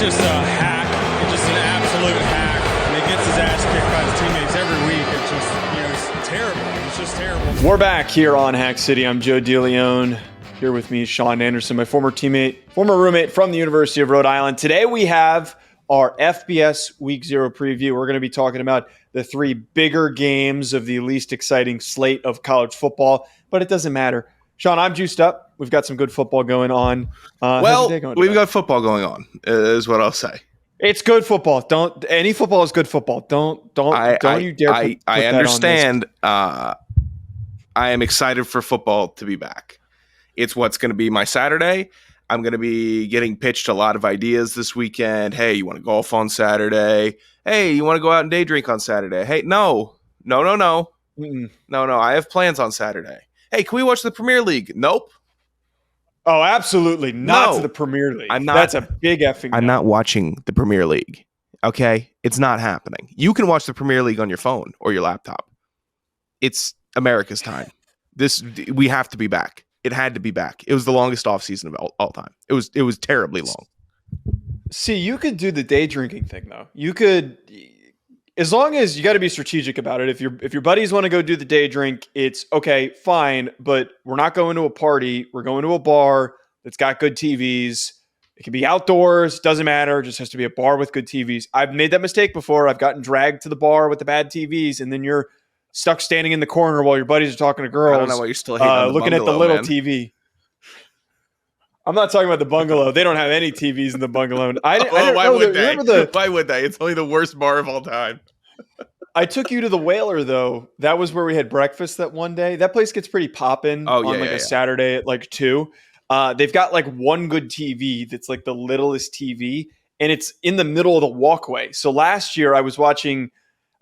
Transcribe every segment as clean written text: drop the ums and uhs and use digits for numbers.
just a hack. He's just an absolute hack. And he gets his ass kicked by his teammates every week. It's just, it's terrible. It's just terrible. We're back here on Hack City. I'm Joe DeLeone. Here with me is Sean Anderson, my former roommate from the University of Rhode Island. Today we have our FBS Week 0 preview. We're going to be talking about the three bigger games of the least exciting slate of college football, but it doesn't matter. Sean, I'm juiced up. We've got some good football going on. We've got football going on, is what I'll say. It's good football. Any football is good football. Don't you dare put I that understand. I am excited for football to be back. It's what's going to be my Saturday. I'm going to be getting pitched a lot of ideas this weekend. Hey, you want to golf on Saturday? Hey, you want to go out and day drink on Saturday? Hey, no. Mm-mm. No. I have plans on Saturday. Hey, can we watch the Premier League? Nope. Oh, absolutely not No. to the Premier League. I'm not- That's a big effing I'm no. not watching the Premier League. Okay? It's not happening. You can watch the Premier League on your phone or your laptop. It's America's time. We have to be back. It had to be back. It was the longest offseason of all time. It was terribly long. See, you could do the day drinking thing though. You could, as long as you got to be strategic about it. If your buddies want to go do the day drink, it's okay, fine. But we're not going to a party. We're going to a bar that's got good TVs. It can be outdoors. Doesn't matter. It just has to be a bar with good TVs. I've made that mistake before. I've gotten dragged to the bar with the bad TVs, and then you're stuck standing in the corner while your buddies are talking to girls. I don't know why you're still hating on the looking bungalow, at the little man. TV. I'm not talking about the bungalow. They don't have any TVs in the bungalow. I don't Why know. would they? Remember Why would they? It's only the worst bar of all time. I took you to the Whaler though. That was where we had breakfast that one day. That place gets pretty poppin' on a Saturday at like 2. They've got like one good TV that's like the littlest TV, and it's in the middle of the walkway. So last year I was watching,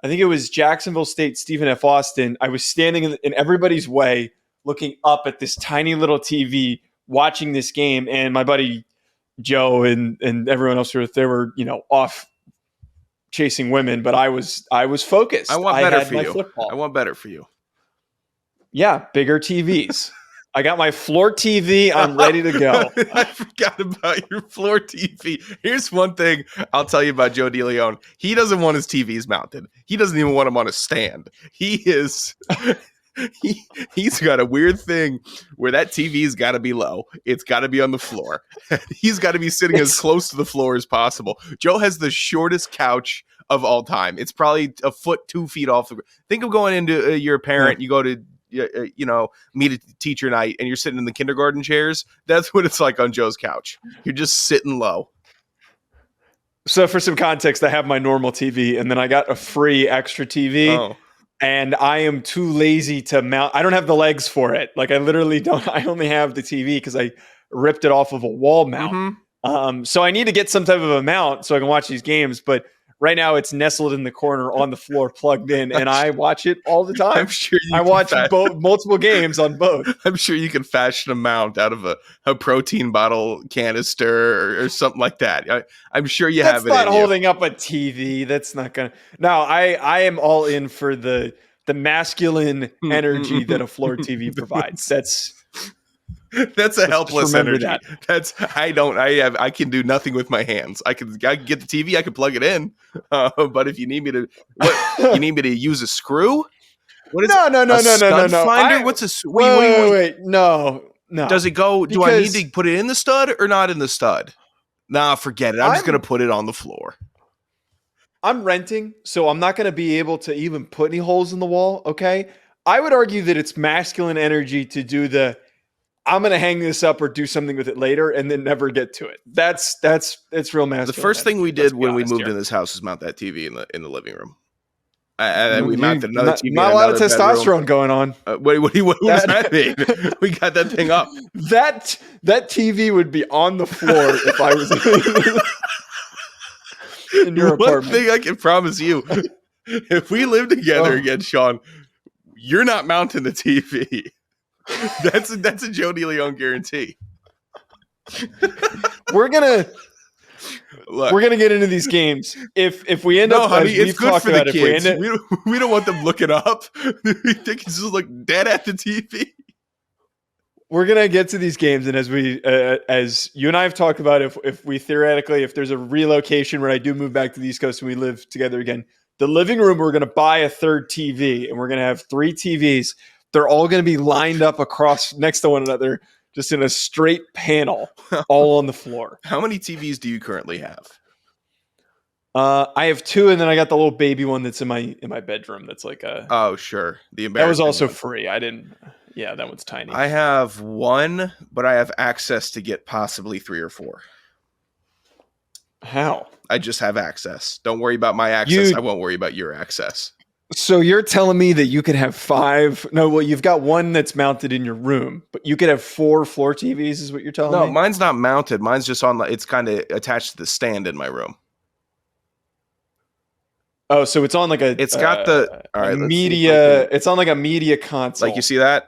I think it was Jacksonville State, Stephen F. Austin. I was standing in everybody's way, looking up at this tiny little TV, watching this game, and my buddy Joe and everyone else they were off chasing women, but I was focused. I want better for you. Football. I want better for you. Yeah, bigger TVs. I got my floor TV. I'm ready to go. I forgot about your floor TV. Here's one thing I'll tell you about Joe DeLeone. He doesn't want his TVs mounted. He doesn't even want them on a stand. He's got a weird thing where that TV's got to be low. It's got to be on the floor. He's got to be sitting as close to the floor as possible. Joe has the shortest couch of all time. It's probably a foot, 2 feet off the ground. Think of going into your parent. You go to meet a teacher night and you're sitting in the kindergarten chairs. That's what it's like on Joe's couch. You're just sitting low. So for some context, I have my normal TV and then I got a free extra TV and I am too lazy to mount. I don't have the legs for it. Like I literally don't. I only have the TV because I ripped it off of a wall mount. Mm-hmm. So I need to get some type of a mount so I can watch these games. But right now it's nestled in the corner on the floor, plugged in, and I watch it all the time. I'm sure I watch multiple games on both. I'm sure you can fashion a mount out of a protein bottle canister or something like that. I'm sure you have it. That's not holding up a TV. That's not gonna. No, I am all in for the masculine energy that a floor TV provides. That's a helpless energy. That. I can do nothing with my hands. I can get the TV. I can plug it in. But if you need me to, you need me to use a screw? What is no. Finder? What's a wait? No. Does it go? Do I need to put it in the stud or not in the stud? Nah, forget it. I'm just gonna put it on the floor. I'm renting, so I'm not gonna be able to even put any holes in the wall. Okay, I would argue that it's masculine energy to do the. I'm going to hang this up or do something with it later and then never get to it. It's real masculine. The first thing we did when we moved in this house was mount that TV in the living room. And we mounted another TV. Not a lot of testosterone going on. What does that mean? We got that thing up. That TV would be on the floor if I was in your apartment. One thing I can promise you, if we live together again, Sean, you're not mounting the TV. That's a Joe DeLeone guarantee. We're gonna get into these games. If we end up, honey, it's good for the kids. We don't want them looking up. We think it's just like dead at the TV. we're gonna get to these games, and as you and I have talked about, if we theoretically, if there's a relocation where I do move back to the East Coast and we live together again, the living room, we're gonna buy a third TV, and we're gonna have 3 TVs. They're all gonna be lined up across next to one another, just in a straight panel, all on the floor. How many TVs do you currently have? I have 2, and then I got the little baby one that's in my bedroom. That's like a. Oh, sure. That was also free. I didn't. Yeah, that one's tiny. I have 1, but I have access to get possibly 3 or 4. How? I just have access. Don't worry about my access. I won't worry about your access. So you're telling me that you could have 5? No, well, you've got 1 that's mounted in your room, but you could have 4 floor TVs. Is what you're telling me? No, mine's not mounted. Mine's just on. It's kind of attached to the stand in my room. Oh, so it's on like a. It's got the all right media. It's on like a media console. Like you see that?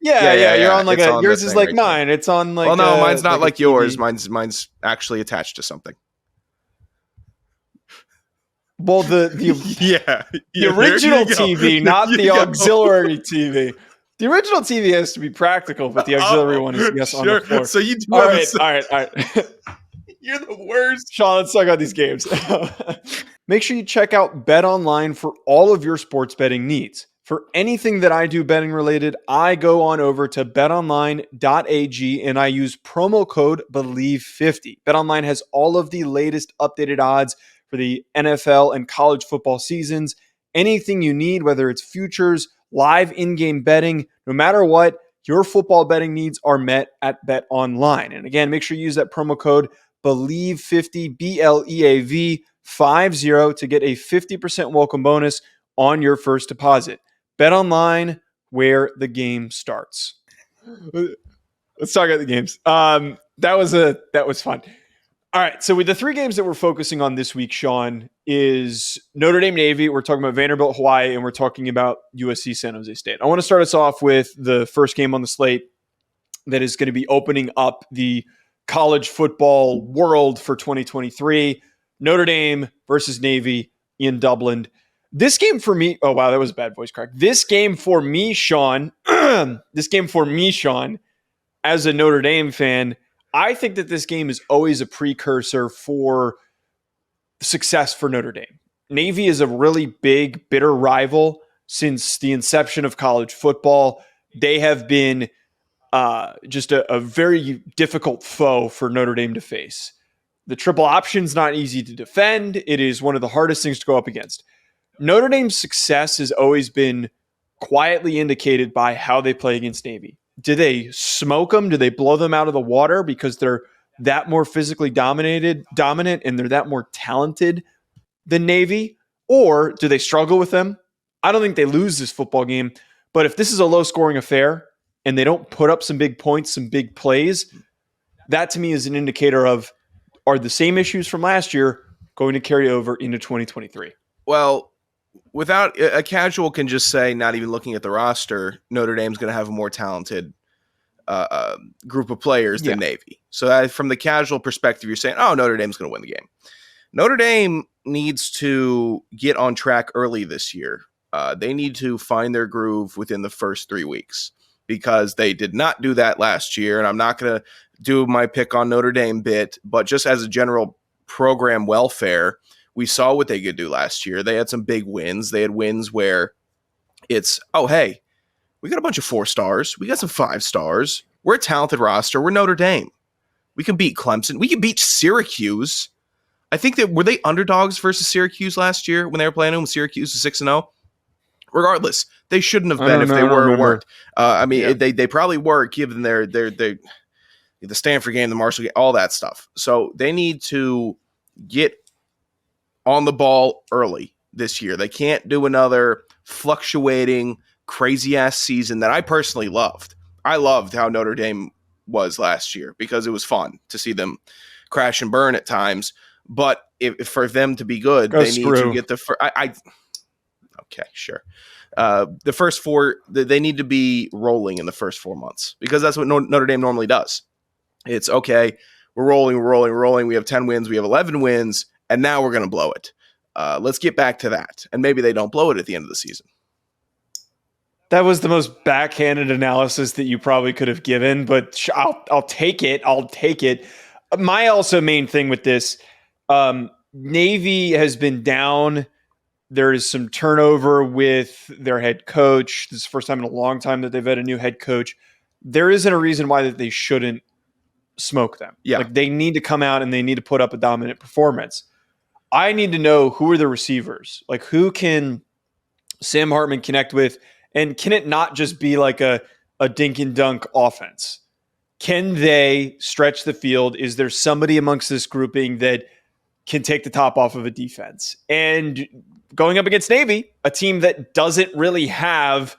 Yeah. You're on like yours is like right mine. It's on like. Well, no, mine's not like yours. Mine's actually attached to something. Well, the original TV, not the auxiliary TV. The original TV has to be practical, but the auxiliary one is on the floor. So you do. All right. You're the worst. Sean, let's talk about these games. Make sure you check out Bet Online for all of your sports betting needs. For anything that I do betting related, I go on over to betonline.ag and I use promo code BELIEVE50. BetOnline has all of the latest updated odds for the NFL and college football seasons. Anything you need, whether it's futures, live in-game betting, no matter what, your football betting needs are met at BetOnline. And again, make sure you use that promo code BELIEVE50, BLEAV50 to get a 50% welcome bonus on your first deposit. BetOnline, where the game starts. Let's talk about the games. That was fun. All right, so with the 3 games that we're focusing on this week, Sean, is Notre Dame Navy. We're talking about Vanderbilt Hawaii, and we're talking about USC San Jose State. I want to start us off with the first game on the slate that is going to be opening up the college football world for 2023. Notre Dame versus Navy in Dublin. This game for me, oh wow, that was a bad voice crack. This game for me, Sean, as a Notre Dame fan, I think that this game is always a precursor for success for Notre Dame. Navy is a really big, bitter rival since the inception of college football. They have been just a very difficult foe for Notre Dame to face. The triple option's not easy to defend. It is one of the hardest things to go up against. Notre Dame's success has always been quietly indicated by how they play against Navy. Do they smoke them? Do they blow them out of the water because they're that more physically dominant, and they're that more talented than Navy? Or do they struggle with them? I don't think they lose this football game, but if this is a low-scoring affair and they don't put up some big points, some big plays, that to me is an indicator of, are the same issues from last year going to carry over into 2023? Well, without a casual can just say, not even looking at the roster, Notre Dame's going to have a more talented group of players than Navy. So from the casual perspective, you're saying, oh, Notre Dame's going to win the game. Notre Dame needs to get on track early this year. They need to find their groove within the first 3 weeks because they did not do that last year. And I'm not going to do my pick on Notre Dame bit, but just as a general program welfare, we saw what they could do last year. They had some big wins. They had wins where it's, oh, hey, we got a bunch of 4 stars. We got some 5 stars. We're a talented roster. We're Notre Dame. We can beat Clemson. We can beat Syracuse. I think that were they underdogs versus Syracuse last year when they were playing them? Syracuse was 6-0. Regardless, they shouldn't have been if they were or weren't. They probably were given their the Stanford game, the Marshall game, all that stuff. So they need to get on the ball early this year. They can't do another fluctuating, crazy-ass season that I personally loved. I loved how Notre Dame was last year because it was fun to see them crash and burn at times. But if for them to be good, they need to get the first. Okay, sure. The first 4, they need to be rolling in the first 4 months because that's what Notre Dame normally does. It's okay. We're rolling. We have 10 wins. We have 11 wins. And now we're going to blow it. Let's get back to that. And maybe they don't blow it at the end of the season. That was the most backhanded analysis that you probably could have given, but I'll take it. I'll take it. My also main thing with this, Navy has been down. There is some turnover with their head coach. This is the first time in a long time that they've had a new head coach. There isn't a reason why that they shouldn't smoke them. Yeah. Like they need to come out and they need to put up a dominant performance. I need to know who are the receivers. Like who can Sam Hartman connect with? And can it not just be like a dink and dunk offense? Can they stretch the field? Is there somebody amongst this grouping that can take the top off of a defense? And going up against Navy, a team that doesn't really have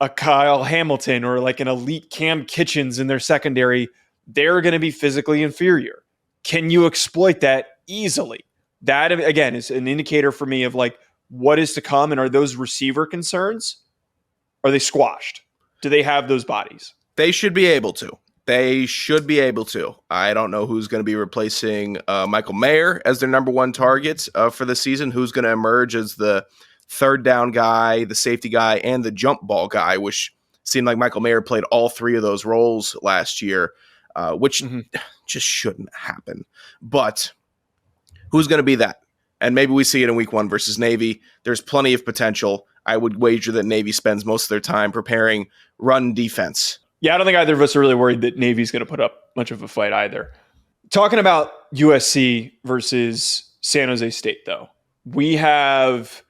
a Kyle Hamilton or like an elite Cam Kitchens in their secondary, they're going to be physically inferior. Can you exploit that easily? That, again, is an indicator for me of like what is to come. And are those receiver concerns? Are they squashed? Do they have those bodies? They should be able to. They should be able to. I don't know who's going to be replacing Michael Mayer as their number one target for the season. Who's going to emerge as the third down guy, the safety guy, and the jump ball guy, which seemed like Michael Mayer played all three of those roles last year, which just shouldn't happen. But who's going to be that? And maybe we see it in week 1 versus Navy. There's plenty of potential. I would wager that Navy spends most of their time preparing run defense. Yeah, I don't think either of us are really worried that Navy's going to put up much of a fight either. Talking about USC versus San Jose State, though, we have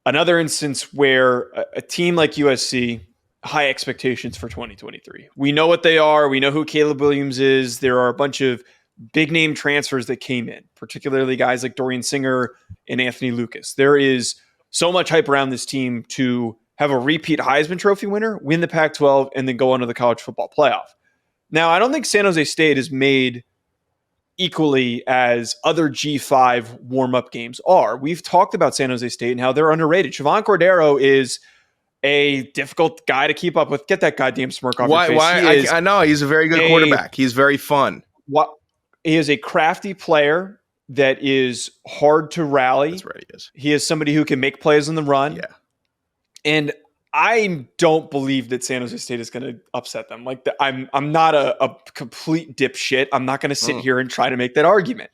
another instance where a team like USC, high expectations for 2023. We know what they are. We know who Caleb Williams is. There are a bunch of big name transfers that came in, particularly guys like Dorian Singer and Anthony Lucas. There is so much hype around this team to have a repeat Heisman Trophy winner, win the Pac-12, and then go on to the college football playoff. Now, I don't think San Jose State is made equally as other G5 warm-up games are. We've talked about San Jose State and how they're underrated. Siobhan Cordero is a difficult guy to keep up with. Get that goddamn smirk off your face. I know. He's a very good quarterback. He's very fun. He is a crafty player that is hard to rally. That's right, he is. He is somebody who can make plays on the run. Yeah. And I don't believe that San Jose State is going to upset them. Like I'm not a complete dipshit. I'm not going to sit here and try to make that argument.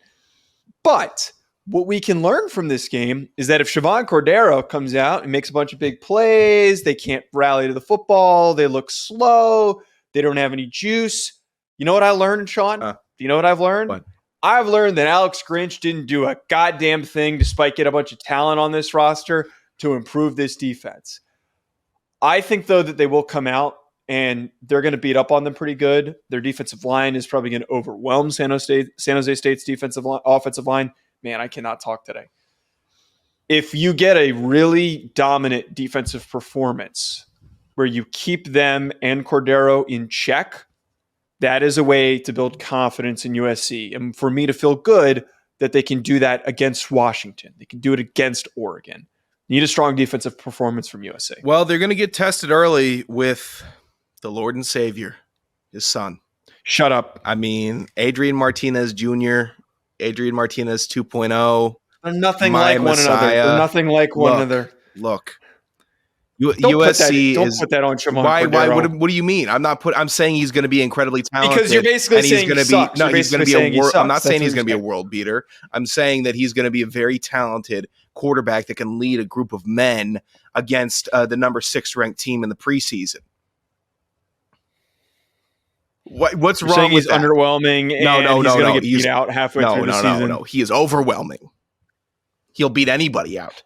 But what we can learn from this game is that if Siobhan Cordero comes out and makes a bunch of big plays, they can't rally to the football, they look slow, they don't have any juice. You know what I learned, Sean? Do you know what I've learned? What? I've learned that Alex Grinch didn't do a goddamn thing despite getting a bunch of talent on this roster to improve this defense. I think, though, that they will come out and they're going to beat up on them pretty good. Their defensive line is probably going to overwhelm San Jose State's offensive line. Man, I cannot talk today. If you get a really dominant defensive performance where you keep them and Cordero in check, that is a way to build confidence in USC. And for me to feel good that they can do that against Washington. They can do it against Oregon. Need a strong defensive performance from USA. Well, they're going to get tested early with the Lord and Savior, his son. Shut up. I mean, Adrian Martinez Jr., Adrian Martinez 2.0. They're nothing like one another. They're nothing like one another. Look. USC don't put that on Siobhan Cordero. What do you mean? I'm saying he's going to be incredibly talented. Because you're basically saying he sucks. He's going to be a world. I'm not saying he's going to be a world beater. I'm saying that he's going to be a very talented quarterback that can lead a group of men against the number 6 ranked team in the preseason. What's you're wrong saying with he's that? underwhelming? He's going to get beat out halfway through the season. No. He is overwhelming. He'll beat anybody out.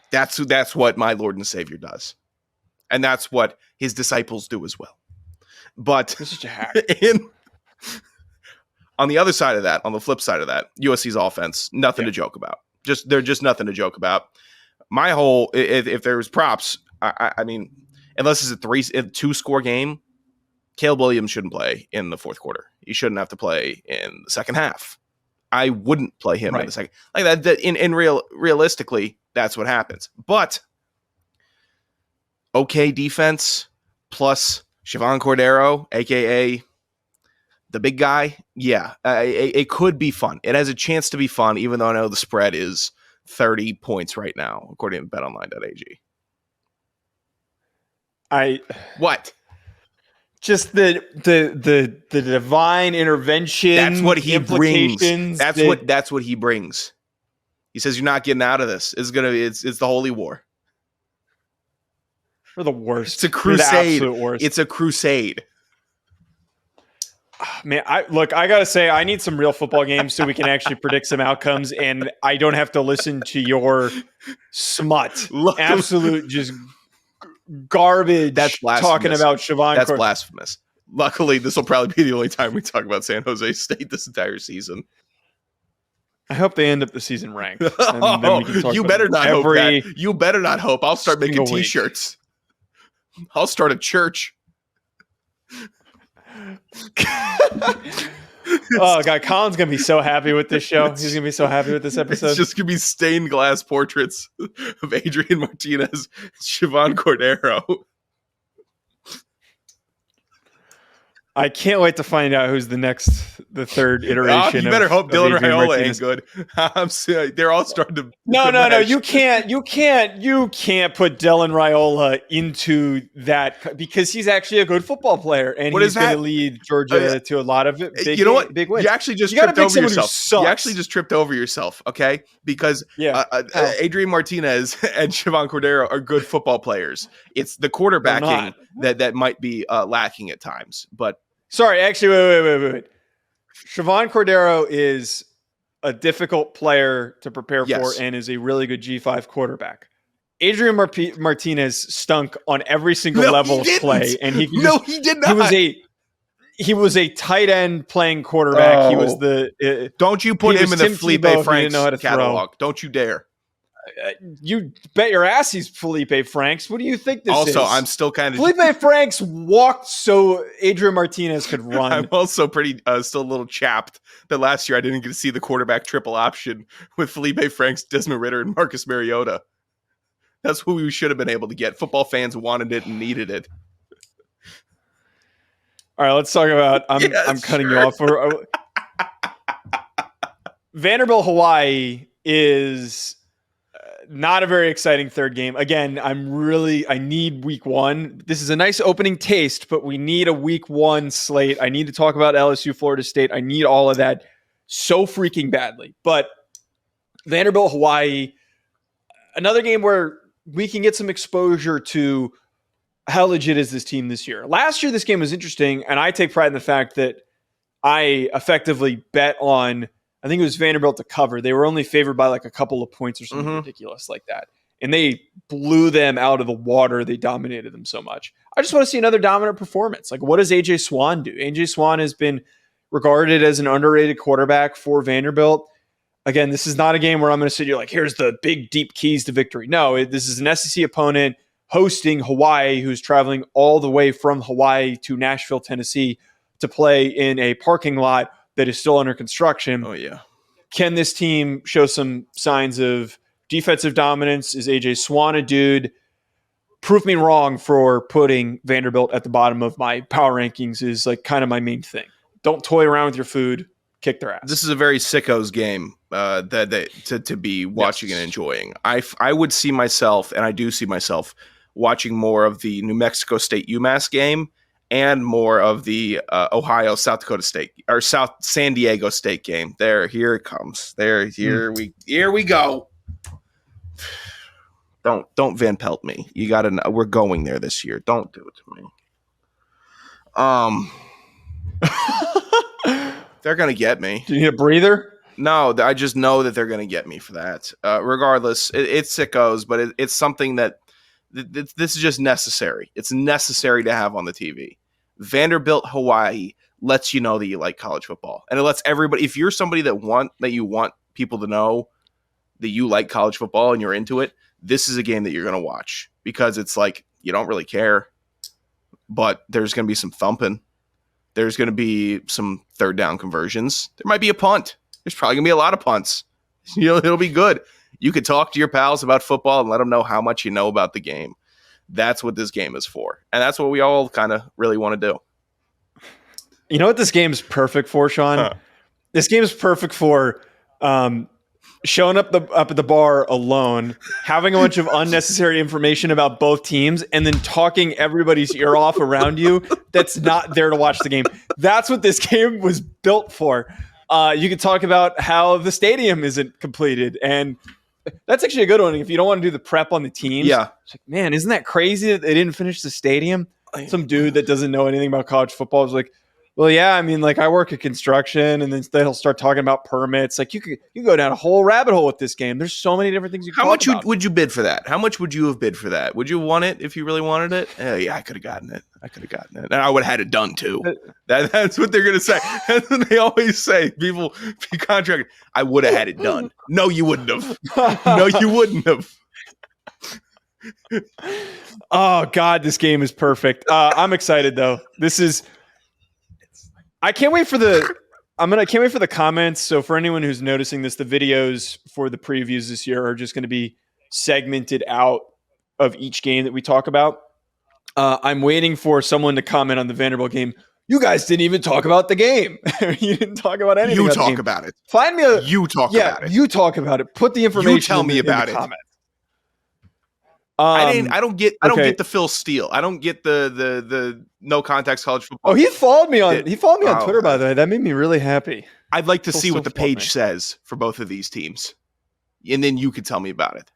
That's what my Lord and Savior does. And that's what his disciples do as well. But this is a hack. On the other side of that, on the flip side of that, USC's offense, nothing to joke about. They're just nothing to joke about. My whole, if there was props, I mean, unless it's a 2-score game, Caleb Williams shouldn't play in the fourth quarter. He shouldn't have to play in the second half. I wouldn't play him in the second. Like that realistically, that's what happens. But okay defense plus Siobhan Cordero, a.k.a. the big guy, yeah, it could be fun. It has a chance to be fun, even though I know the spread is 30 points right now, according to betonline.ag. What? Just the divine intervention. That's what he brings. That's what he brings. He says you're not getting out of this. It's the holy war. We're the worst. It's a crusade. The absolute worst. It's a crusade. Man, I gotta say, I need some real football games so we can actually predict some outcomes, and I don't have to listen to your smut. Absolute just garbage. That's blasphemous. Talking about Siobhan. That's blasphemous. Luckily, this will probably be the only time we talk about San Jose State this entire season. I hope they end up the season ranked. And then we can talk you about better not hope that. You better not hope. I'll start making T-shirts. I'll start a church. Oh God, Colin's gonna be so happy with this show. He's gonna be so happy with this episode. It's just gonna be stained glass portraits of Adrian Martinez, Siobhan Cordero. I can't wait to find out who's the third iteration. You better hope Dylan Raiola Martinez. Ain't good. They're all starting to. No. You can't put Dylan Raiola into that because he's actually a good football player and he's going to lead Georgia to a lot of big. You know what? Big wins. You actually just tripped over yourself. You actually just tripped over yourself. Okay, because Adrian Martinez and Siobhan Cordero are good football players. It's the quarterbacking that might be lacking at times, but. Sorry, actually, wait. Siobhan Cordero is a difficult player to prepare for and is a really good G5 quarterback. Adrian Martinez stunk on every single level of play, and he did not. He was a tight end playing quarterback. Oh. He was the. Don't you put him in the Felipe Franks catalog? Don't you dare. You bet your ass he's Felipe Franks. What do you think this is? Also, I'm still kind of... Felipe Franks walked so Adrian Martinez could run. I'm also still a little chapped that last year I didn't get to see the quarterback triple option with Felipe Franks, Desmond Ridder, and Marcus Mariota. That's what we should have been able to get. Football fans wanted it and needed it. All right, let's talk about... I'm cutting you off. Vanderbilt Hawaii is... not a very exciting third game. Again, I need week one. This is a nice opening taste, but we need a week one slate. I need to talk about LSU, Florida State. I need all of that so freaking badly. But Vanderbilt, Hawaii, another game where we can get some exposure to how legit is this team this year. Last year, this game was interesting, and I take pride in the fact that I effectively bet on I think it was Vanderbilt to cover. They were only favored by like a couple of points or something ridiculous like that. And they blew them out of the water. They dominated them so much. I just want to see another dominant performance. Like, what does AJ Swan do? AJ Swan has been regarded as an underrated quarterback for Vanderbilt. Again, this is not a game where I'm going to sit here like, here's the big, deep keys to victory. No, this is an SEC opponent hosting Hawaii, who's traveling all the way from Hawaii to Nashville, Tennessee to play in a parking lot that is still under construction. Oh, yeah. Can this team show some signs of defensive dominance? Is AJ Swan a dude? Prove me wrong for putting Vanderbilt at the bottom of my power rankings is like kind of my main thing. Don't toy around with your food. Kick their ass. This is a very sickos game to be watching and enjoying. I would see myself, and I do see myself, watching more of the New Mexico State UMass game and more of the Ohio South Dakota State or South San Diego State game. Here it comes. Here we go. Don't Van Pelt me. You gotta know we're going there this year. Don't do it to me. They're gonna get me. Do you need a breather? No, I just know that they're gonna get me for that. Regardless, it's sickos, but it's something that. This is just necessary. It's necessary to have on the TV. Vanderbilt Hawaii lets you know that you like college football, and it lets everybody. If you're somebody that you want people to know that you like college football and you're into it, this is a game that you're going to watch because it's like you don't really care, but there's going to be some thumping. There's going to be some third down conversions. There might be a punt. There's probably going to be a lot of punts. It'll be good. You could talk to your pals about football and let them know how much you know about the game. That's what this game is for. And that's what we all kind of really want to do. You know what this game is perfect for, Sean? This game is perfect for showing up at the bar alone, having a bunch of unnecessary information about both teams, and then talking everybody's ear off around you that's not there to watch the game. That's what this game was built for. You could talk about how the stadium isn't completed, and that's actually a good one. If you don't want to do the prep on the teams, yeah. It's like, man, isn't that crazy that they didn't finish the stadium? Some dude that doesn't know anything about college football is like, well, yeah, I mean, like I work at construction, and then they'll start talking about permits. Like you go down a whole rabbit hole with this game. There's so many different things you can How much about. would you bid for that? How much would you have bid for that? Would you want it if you really wanted it? Yeah, I could have gotten it. And I would have had it done too. That's what they're gonna say. That's what they always say. People be contracted. I would have had it done. No, you wouldn't have. No, you wouldn't have. Oh God, this game is perfect. I'm excited though. I can't wait for the comments. So for anyone who's noticing this, the videos for the previews this year are just going to be segmented out of each game that we talk about. I'm waiting for someone to comment on the Vanderbilt game. You guys didn't even talk about the game. You didn't talk about anything. You talk about it. Find me a. You talk about it. You talk about it. Put the information. You tell me about it. Comments. I don't get the Phil Steele. I don't get the no context college football. Oh, he followed me on Twitter, by the way. That made me really happy. I'd like to see what the page says for both of these teams, and then you could tell me about it.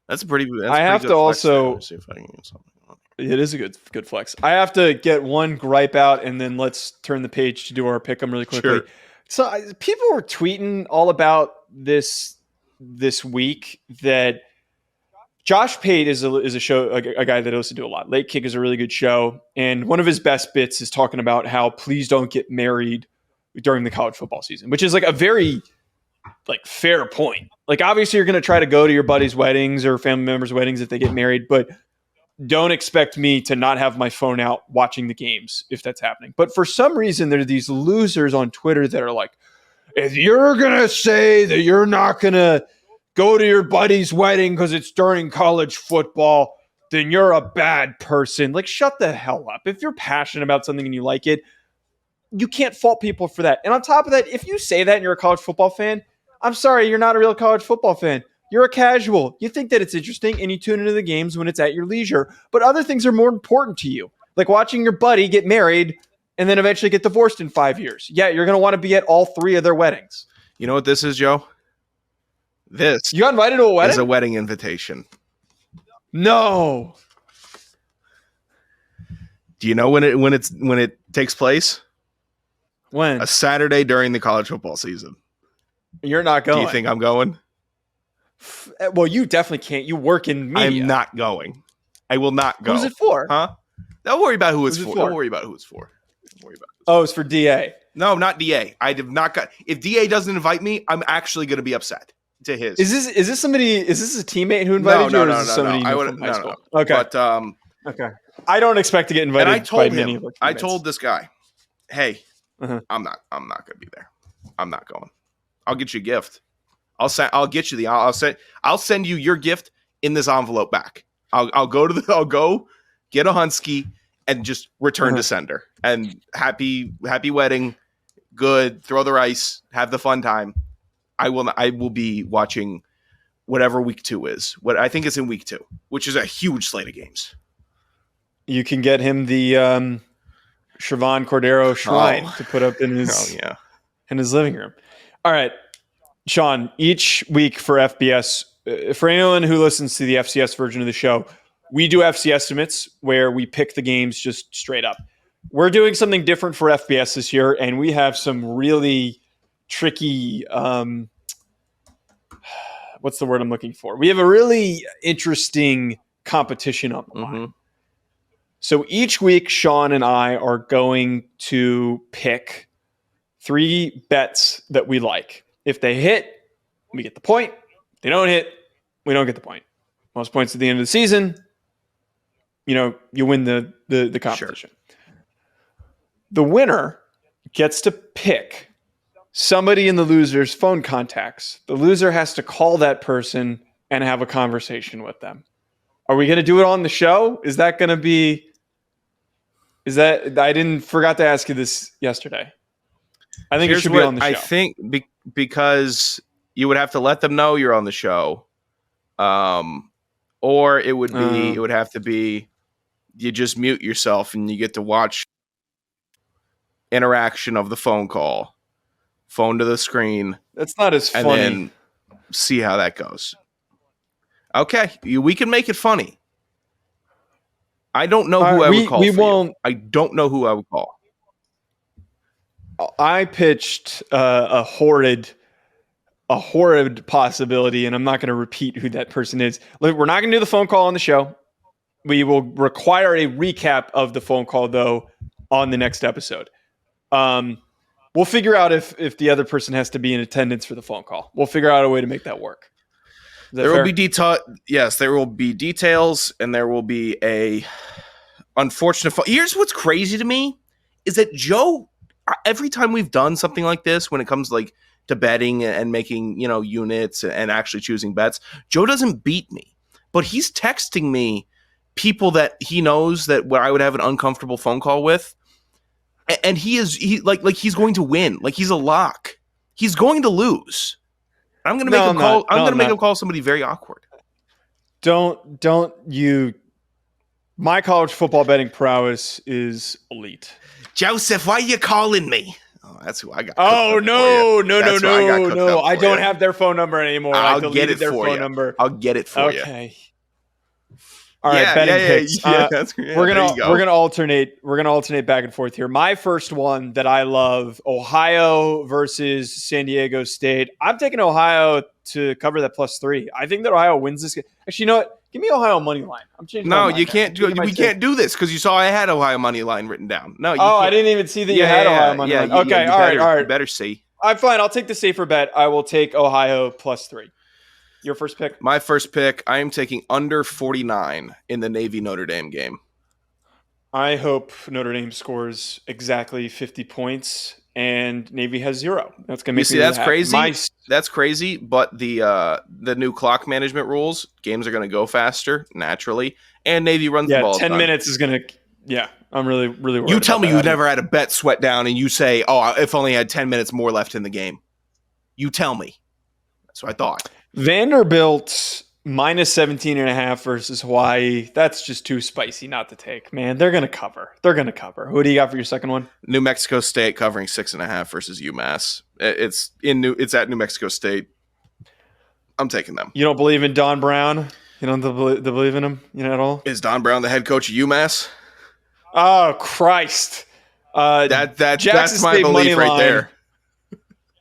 That's a pretty. I have to also. See if I can get something. It is a good flex. I have to get one gripe out, and then let's turn the page to do our pick 'em really quickly. Sure. So people were tweeting all about this week that Josh Pate is a show, a guy that I listen to a lot. Late Kick is a really good show, and one of his best bits is talking about how please don't get married during the college football season, which is like a very fair point. Like obviously you're going to try to go to your buddies' weddings or family members' weddings if they get married, but don't expect me to not have my phone out watching the games if that's happening. But for some reason, there are these losers on Twitter that are like, if you're going to say that you're not going to go to your buddy's wedding because it's during college football, then you're a bad person. Like, shut the hell up. If you're passionate about something and you like it, you can't fault people for that. And on top of that, if you say that and you're a college football fan, I'm sorry, you're not a real college football fan. You're a casual. You think that it's interesting and you tune into the games when it's at your leisure. But other things are more important to you. Like watching your buddy get married and then eventually get divorced in 5 years. Yeah, you're going to want to be at all three of their weddings. You know what this is, Joe? You got invited to a wedding? Is a wedding invitation. No. Do you know when it takes place? When? A Saturday during the college football season. You're not going. Do you think I'm going? Well, you definitely can't. You work in media. I'm not going. I will not go. Who's it for? Huh? Don't worry about who it's for. Don't worry about who it's for. Oh, it's for DA. No, not DA. I have not got. If DA doesn't invite me, I'm actually going to be upset. To his. Is this somebody? Is this a teammate who invited you? Or is this somebody I would from high school? No. Okay. But okay. I don't expect to get invited. And I told by him. I told this guy, hey, I'm not going to be there. I'm not going. I'll get you a gift. I'll get you I'll send you your gift in this envelope back. I'll go get a Hunsky and just return to sender. And happy wedding. Good. Throw the rice. Have the fun time. I will be watching whatever week 2 is. What I think is in week 2, which is a huge slate of games. You can get him the Siobhan Cordero shrine to put up in his living room. All right, Sean, each week for FBS, for anyone who listens to the FCS version of the show, we do FC estimates where we pick the games just straight up. We're doing something different for FBS this year, and we have some really tricky, what's the word I'm looking for? We have a really interesting competition on the line. So each week, Sean and I are going to pick 3 bets that we like. If they hit, we get the point. If they don't hit, we don't get the point. Most points at the end of the season, you win the competition. Sure. The winner gets to pick somebody in the loser's phone contacts. The loser has to call that person and have a conversation with them. Are we going to do it on the show? Is that going to be... I forgot to ask you this yesterday. I think it should be on the show. I think because You would have to let them know you're on the show. Or it would have to be you just mute yourself and you get to watch interaction of the phone call, phone to the screen. That's not as funny. And then see how that goes. Okay, we can make it funny. I don't know who I would call. I don't know who I would call. I pitched a horrid possibility, and I'm not going to repeat who that person is. We're not going to do the phone call on the show. We will require a recap of the phone call, though, on the next episode. We'll figure out if the other person has to be in attendance for the phone call. We'll figure out a way to make that work. There will be Yes, there will be details, and there will be a unfortunate. Here's what's crazy to me is that Joe, every time we've done something like this, when it comes to betting and making units and actually choosing bets, Joe doesn't beat me, but he's texting me people that he knows that where I would have an uncomfortable phone call with, and he's going to win, like he's a lock. He's going to lose. I'm going to make him call. I'm going to make him call somebody very awkward. Don't you? My college football betting prowess is elite. Joseph, why are you calling me? Oh, that's who I got. Oh no! I don't have their phone number anymore. I'll get it for you. I'll get it for you. Okay. All right, betting picks. That's great. We're gonna alternate. We're gonna alternate back and forth here. My first one that I love: Ohio versus San Diego State. I'm taking Ohio to cover that +3. I think that Ohio wins this game. Actually, you know what? Give me Ohio money line. I'm changing. No, you can't do it. We can't do this because you saw I had Ohio money line written down. No. I didn't even see that you had Ohio money line. Okay, all right. You better see. All right, fine. I'll take the safer bet. I will take Ohio +3. Your first pick? My first pick, I am taking under 49 in the Navy Notre Dame game. I hope Notre Dame scores exactly 50 points and Navy has 0. That's going to make me that's crazy. That's crazy, but the new clock management rules, games are going to go faster naturally, and Navy runs the ball. 10 minutes is going to I'm really worried. You tell me you've never had a bet sweat down and you say, "Oh, if only I had 10 minutes more left in the game." You tell me. That's what I thought. Vanderbilt -17.5 versus Hawaii. That's just too spicy not to take, man. They're going to cover. Who do you got for your second one? New Mexico State covering 6.5 versus UMass. It's at New Mexico State. I'm taking them. You don't believe in Don Brown? You don't believe in him, at all? Is Don Brown the head coach of UMass? Oh, Christ. That's my belief right there.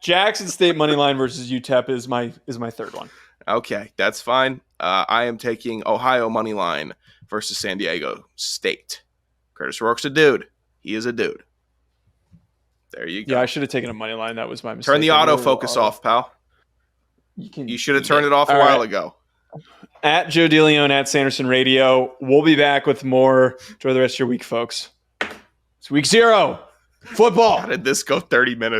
Jackson State money line versus UTEP is my third one. Okay, that's fine. I am taking Ohio money line versus San Diego State. Curtis Rourke's a dude. He is a dude. There you go. Yeah, I should have taken a money line. That was my mistake. Turn the autofocus off, pal. You should have turned it off a while ago. At Joe DeLeone, at Sanderson Radio. We'll be back with more. Enjoy the rest of your week, folks. It's week 0. Football. How did this go 30 minutes?